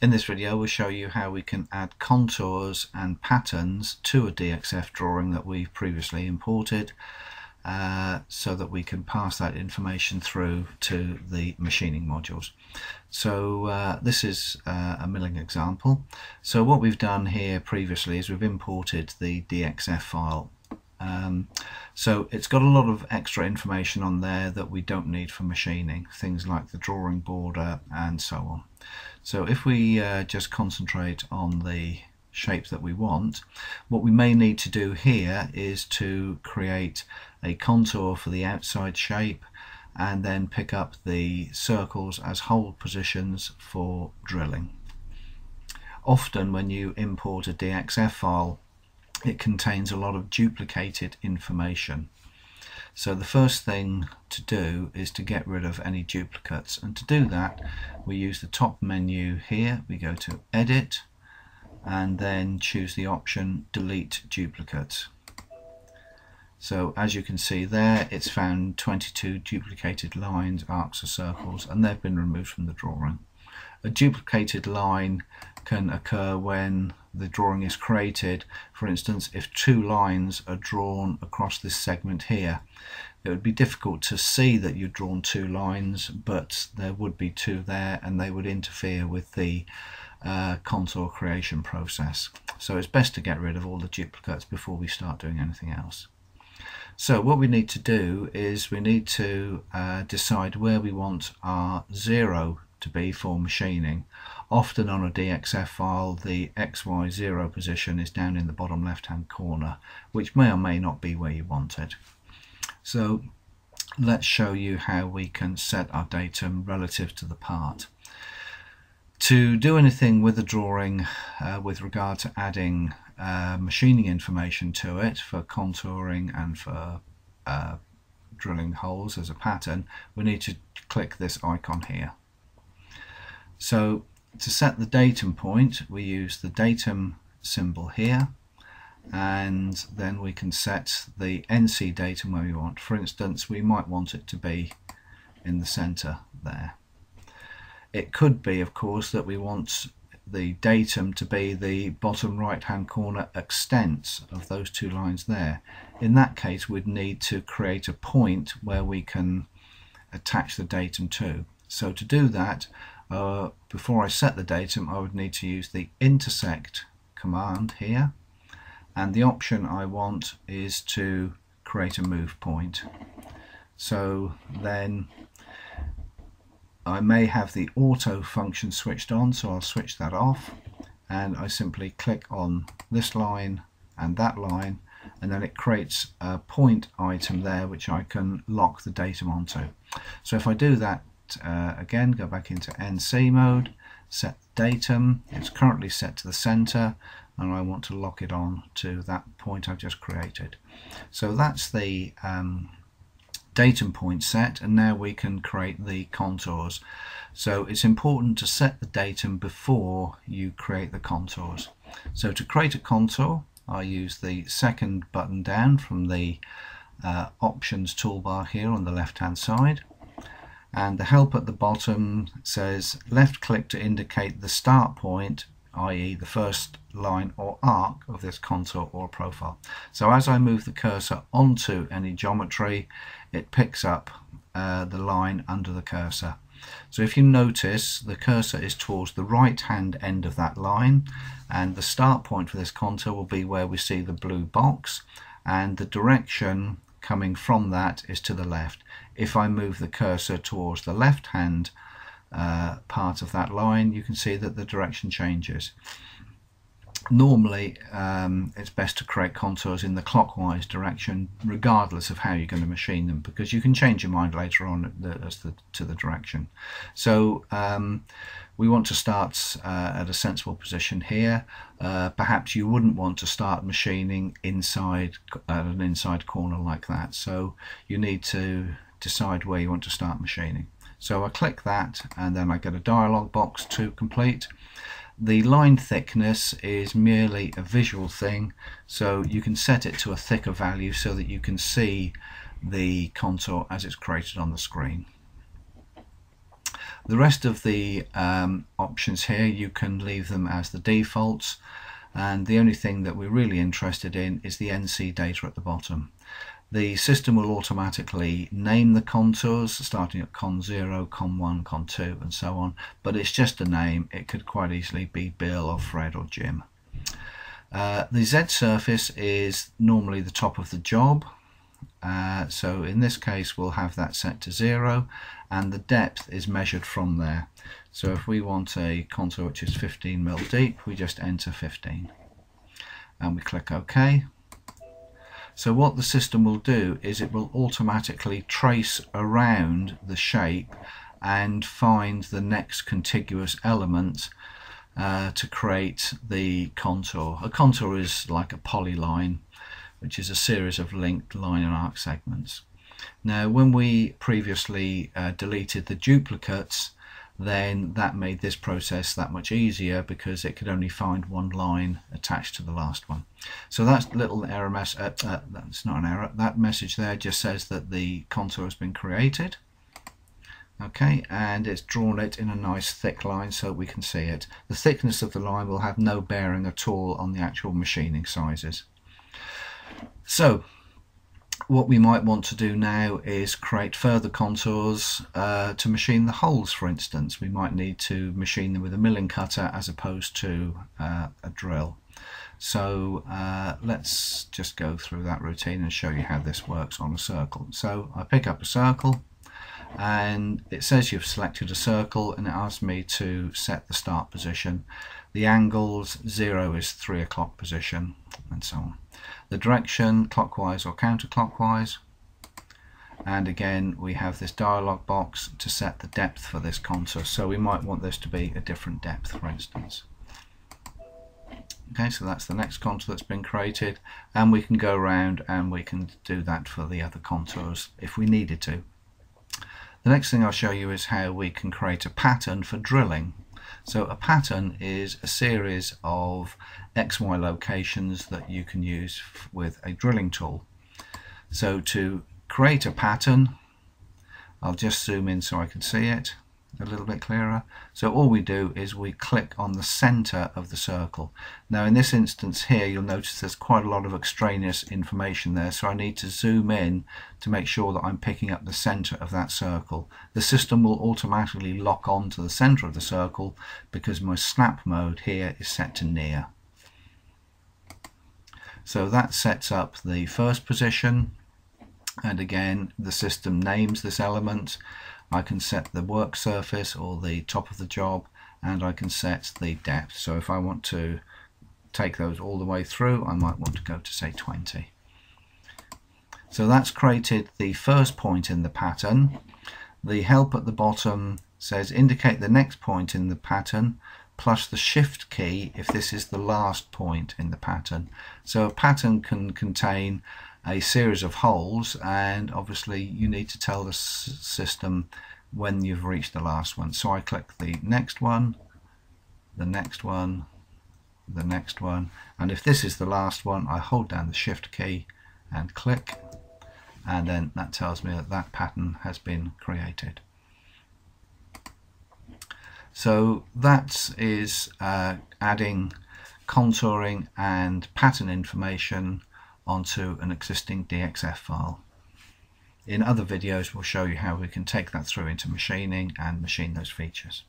In this video we'll show you how we can add contours and patterns to a DXF drawing that we've previously imported so that we can pass that information through to the machining modules. So this is a milling example. So what we've done here previously is we've imported the DXF file. So it's got a lot of extra information on there that we don't need for machining, things like the drawing border and so on. So if we just concentrate on the shape that we want, what we may need to do here is to create a contour for the outside shape and then pick up the circles as hold positions for drilling. Often when you import a DXF file, it contains a lot of duplicated information. So the first thing to do is to get rid of any duplicates, and to do that we use the top menu here. We go to Edit and then choose the option Delete Duplicates. So as you can see there, it's found 22 duplicated lines, arcs or circles, and they've been removed from the drawing. A duplicated line can occur when the drawing is created. For instance, if two lines are drawn across this segment here, it would be difficult to see that you've drawn two lines, but there would be two there and they would interfere with the contour creation process. So it's best to get rid of all the duplicates before we start doing anything else. So what we need to do is we need to decide where we want our 0 to be for machining. Often on a DXF file the XY 0 position is down in the bottom left hand corner, which may or may not be where you want it. So let's show you how we can set our datum relative to the part. To do anything with the drawing with regard to adding machining information to it for contouring and for drilling holes as a pattern, we need to click this icon here. So to set the datum point, we use the datum symbol here, and then we can set the NC datum where we want. For instance, we might want it to be in the center there. It could be, of course, that we want the datum to be the bottom right hand corner extent of those two lines there. In that case we'd need to create a point where we can attach the datum to. So to do that, before I set the datum, I would need to use the intersect command here, and the option I want is to create a move point. So then I may have the auto function switched on, so I'll switch that off, and I simply click on this line and that line, and then it creates a point item there which I can lock the datum onto. So if I do that again, go back into NC mode, set the datum, it's currently set to the center, and I want to lock it on to that point I've just created. So that's the datum point set, and now we can create the contours. So it's important to set the datum before you create the contours. So to create a contour, I use the second button down from the options toolbar here on the left hand side, and the help at the bottom says left click to indicate the start point, i.e. the first line or arc of this contour or profile. So as I move the cursor onto any geometry, it picks up the line under the cursor. So if you notice, the cursor is towards the right hand end of that line, and the start point for this contour will be where we see the blue box, and the direction coming from that is to the left. If I move the cursor towards the left hand part of that line, you can see that the direction changes. Normally it's best to create contours in the clockwise direction regardless of how you're going to machine them, because you can change your mind later on as to the direction. So we want to start at a sensible position here. Perhaps you wouldn't want to start machining inside an inside corner like that, so you need to decide where you want to start machining. So I click that, and then I get a dialog box to complete. The line thickness is merely a visual thing, so you can set it to a thicker value so that you can see the contour as it's created on the screen. The rest of the options here, you can leave them as the defaults, and the only thing that we're really interested in is the NC data at the bottom. The system will automatically name the contours starting at con 0, con 1, con 2 and so on, but it's just a name. It could quite easily be Bill or Fred or Jim. The Z surface is normally the top of the job, so in this case we'll have that set to 0, and the depth is measured from there. So if we want a contour which is 15 mil deep, we just enter 15 and we click OK. So what the system will do is it will automatically trace around the shape and find the next contiguous element to create the contour. A contour is like a polyline, which is a series of linked line and arc segments. Now when we previously deleted the duplicates, then that made this process that much easier because it could only find one line attached to the last one. So that little error that's not an error, that message there just says that the contour has been created. Okay, and it's drawn it in a nice thick line so we can see it. The thickness of the line will have no bearing at all on the actual machining sizes. So what we might want to do now is create further contours to machine the holes, for instance. We might need to machine them with a milling cutter as opposed to a drill. So let's just go through that routine and show you how this works on a circle. So I pick up a circle and it says you've selected a circle, and it asks me to set the start position. The angles, 0 is 3 o'clock position, and so on. The direction, clockwise or counterclockwise, and again we have this dialog box to set the depth for this contour, so we might want this to be a different depth, for instance. Okay, so that's the next contour that's been created, and we can go around and we can do that for the other contours if we needed to. The next thing I'll show you is how we can create a pattern for drilling. So a pattern is a series of XY locations that you can use with a drilling tool. So to create a pattern, I'll just zoom in so I can see it a little bit clearer. So all we do is we click on the center of the circle. Now in this instance here, you'll notice there's quite a lot of extraneous information there, so I need to zoom in to make sure that I'm picking up the center of that circle. The system will automatically lock on to the center of the circle because my snap mode here is set to near. So that sets up the first position, and again the system names this element. I can set the work surface or the top of the job, and I can set the depth. So if I want to take those all the way through, I might want to go to say 20. So that's created the first point in the pattern. The help at the bottom says indicate the next point in the pattern plus the shift key if this is the last point in the pattern. So a pattern can contain a series of holes, and obviously you need to tell the system when you've reached the last one. So I click the next one, the next one, the next one, and if this is the last one, I hold down the shift key and click, and then that tells me that that pattern has been created. So that is adding contouring and pattern information onto an existing DXF file. In other videos we'll show you how we can take that through into machining and machine those features.